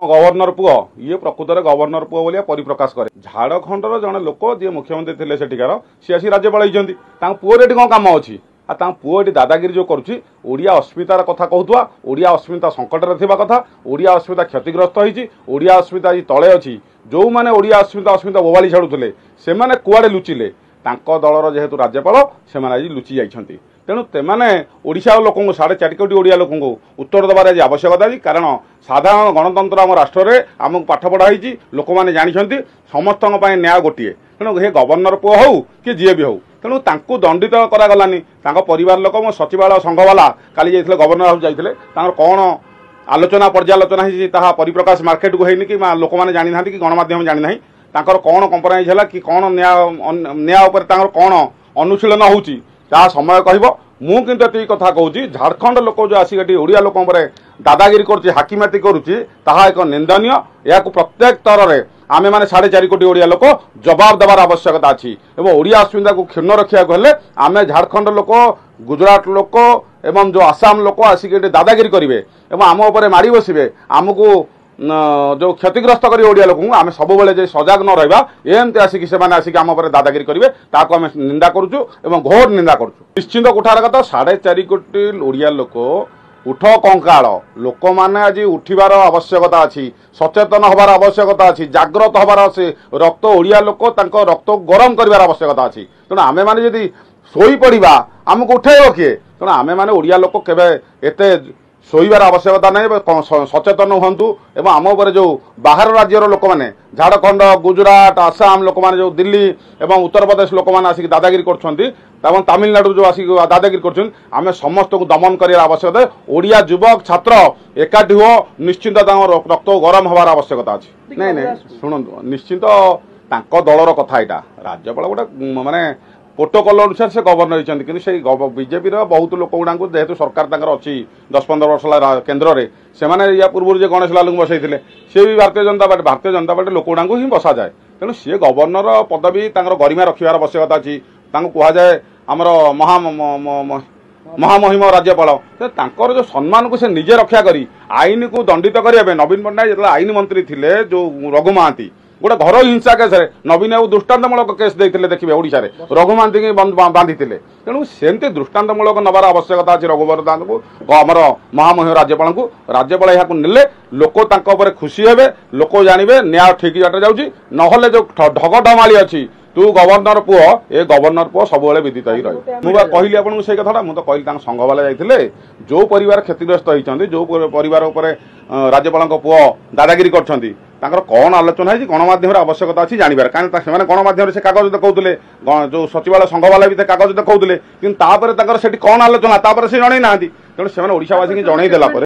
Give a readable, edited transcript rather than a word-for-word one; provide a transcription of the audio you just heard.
Governor पुओ ये प्रकृत में गवर्नर पुओ बोलिया परिप्रकाश करे। झाड़खंडर जड़े लोक जी मुख्यमंत्री थे सेठिकार सी आसी राज्यपाल होती पुओर ये कौन कम अच्छी आ पुओ ये दादागिरी जो करुच्ची ओडिया अस्मितार कथा कहूआ ओडिया अस्मिता संकट में थिबा कथा ओडिया अस्मिता क्षतिग्रस्त होती ओडिया अस्मिता तले अच्छी जो मैंने ओडिया अस्मिता अस्मिता बोबाली छाड़ुले से कुआड़े लुचिले दलर जेहेतु राज्यपाल से आज लुचि जाइछंती तेणु तेमाने ओडिशा लोक 4.5 कोटी ओडिया लोक उत्तर देवार आज आवश्यकता है कारण साधारण गणतंत्र आम राष्ट्र में आमको पाठ पढ़ाई लोक मैंने जानते समस्त न्याय गोटे तेणु हे गवर्नर पुओ हो कि जी भी हो तेणु तांको दंडित करागलानी परिवार लोक मो सचिवालय संघवाला काली जाइए गवर्नर हाउस जाइए कौन आलोचना पर्यालोचना होती परिप्रकाश मार्केट को होनी कि लोक मैंने जानी ना कि गणमाध्यम जानी ना तांकर कौन कंप्रोमाइज है कि कौन न्याय कौन अनुशीलन होची ता समय कह मुझे ये कथा कहूँ झारखंड लोक जो आसिक ओडिया लोक दादागिरी कर हाकिमाती करुच्ची एक निंदनीय या प्रत्येक स्तर में आमे माने 4.5 कोटी ओडिया लोक जवाब देवार आवश्यकता अच्छी और ओडिया अस्मिता को क्षुण्ण रखा हेले आमे झारखंड लोक गुजरात लोक एवं जो आसाम लोक आसिक दादागिरी करेंगे और आम उपर माड़ी बसवे आमको जो क्षतिग्रस्त कर ओडिया लोक आम सब बेले सजग न रहा एमती आसिक से आसिक आम दादागिरी करेंगे ताको आम निंदा करुचु घोर निंदा करुचु निश्चिंत कोठार कथा 4.5 कोटी ओडिया लोक उठ कंकाल लोक मैंने आज उठिबार आवश्यकता अच्छी सचेतन हबार आवश्यकता अच्छी जाग्रत हबार रक्त ओडिया लोक रक्त गरम कर आवश्यकता अच्छी तेणु आमे माने जदि शोई पड़ा आमको उठेब किए तेणु आमे माने ओडिया लोक केबे एते शोइबार आवश्यकता नहीं सचेतन हूँ एवं आम उपर जो बाहर राज्यर लोक मैंने झारखंड गुजरात आसाम लोक मैंने जो दिल्ली एवं उत्तर प्रदेश लोक मैंने आसिक दादागिरी कर तमिलनाडु जो आसिक दादागिरी कर आम समस्त को दमन कर आवश्यकता है ओडिया युवक छात्र एकाठी हो निश्चिंत रक्त गरम हबार आवश्यकता अच्छी नहीं नहीं शुणु निश्चिंत दलर कथा यहाँ राज्यपाल गोटे माने प्रोटोकॉल अनुसार से गवर्नर होती कि बीजेपी बहुत लोक गुड़ा जेहेतु सरकार अच्छी 10-15 वर्ष केन्द्र में से या पूर्व जो गणेश लाल बसई सी भी भारतीय जनता पार्टी लोक गुड़ा ही बसा जाए तेणु सी गवर्नर पदवी गरिमा रखार आवश्यकता अच्छी कहुए आमर महामहिम राज्यपाल जो सम्मान को से निजे रक्षा करी आईन को दंडित करने नवीन पट्टनायक जो आईन मंत्री थे जो रघु महांती गोटे घर हिंसा केस नवीन बाबू दृष्टान्तमूलक केस देते देखिए ओडिशा रे रघु महांती बांधी तेणु सेमती दृष्टान्तमूलक नबार आवश्यकता अच्छी रघुवर दास को आमर महामहिम राज्यपाल यहाँ नेले लोक खुशी हे लोक जानवे न्याय ठीक बाटे जाऊँगी नहले जो ढग ढमाली अच्छी तू गवर्नर पुओ ए गवर्नर पुओ सब विदित ही रही मुझे कहली आपको से कथा मुझे कहली संघ वाला जाते जो परिवार क्षतिग्रस्त होती जो परिवार राज्यपाल पुओ दादागिरी कर कौन आलोचना है गणमाध्यम आवश्यकता अच्छी जानवर कहीं गणमाध्यम से कागज देखते जो सचिवालय संघ वाला भी कागज देखते कि कौन आलोचना से जन ना तेणु से ओडिशावासी जनईदेला